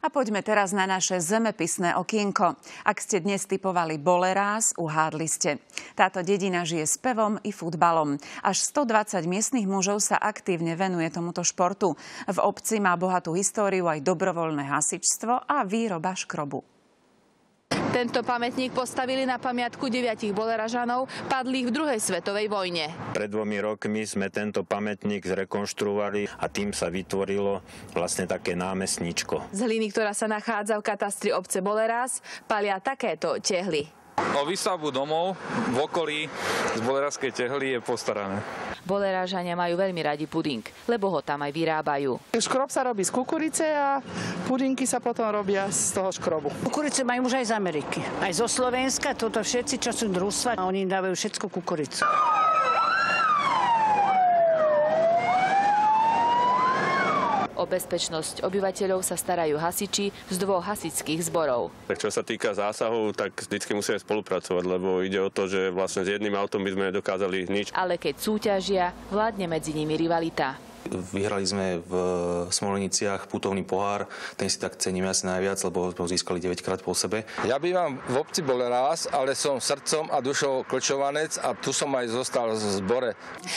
A poďme teraz na naše zemepisné okienko. Ak ste dnes tipovali Boleráz, uhádli ste. Táto dedina žije spevom i futbalom. Až 120 miestnych mužov sa aktívne venuje tomuto športu. V obci má bohatú históriu aj dobrovoľné hasičstvo a výroba škrobu. Tento pamätník postavili na pamiatku 9 Boleražanov padlých v druhej svetovej vojne. Pred 2 rokmi sme tento pamätník zrekonštruovali a tým sa vytvorilo vlastne také námestníčko. Z hliny, ktorá sa nachádza v katastri obce Boleráz, palia takéto tehly. O výstavbu domov v okolí z bolerážskej tehly je postarané. Bolerážania majú veľmi radi puding, lebo ho tam aj vyrábajú. Škrob sa robí z kukurice a pudinky sa potom robia z toho škrobu. Kukurice majú už aj z Ameriky, aj zo Slovenska, toto všetci, čo sú družstva, oni dávajú všetko kukuricu. O bezpečnosť obyvateľov sa starajú hasiči z 2 hasičských zborov. Čo sa týka zásahov, tak vždycky musíme spolupracovať, lebo ide o to, že vlastne s jedným autom by sme nedokázali nič. Ale keď súťažia, vládne medzi nimi rivalita. Vyhrali sme v Smoleniciach putovný pohár, ten si tak cením asi najviac, lebo ho získali 9 krát po sebe. Ja bývam v obci Boleráz, ale som srdcom a dušou Klčovanec a tu som aj zostal v zbore.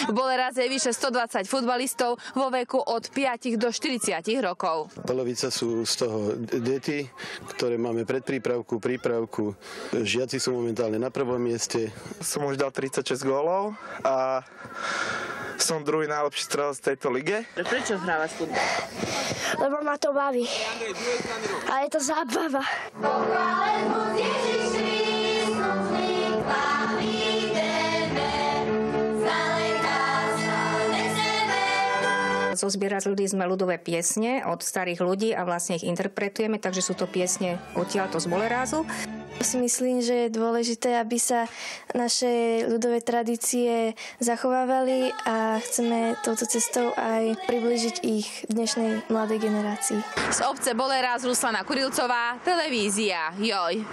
V Boleráze je vyše 120 futbalistov vo veku od 5 do 40 rokov. Polovica sú z toho deti, ktoré máme predprípravku, prípravku. Žiaci sú momentálne na prvom mieste. Som už dal 36 gólov a som druhý najlepší strelec tejto lige. Prečo hrávaš futbal? Lebo ma to baví. A je to zábava. Zozbierať ľudí sme ľudové piesne od starých ľudí a vlastne ich interpretujeme, takže sú to piesne odtiaľto z Bolerázu. Si myslím, že je dôležité, aby sa naše ľudové tradície zachovávali a chceme touto cestou aj priblížiť ich dnešnej mladej generácii. Z obce Boleráz Ruslana Kurilcová, televízia Joj.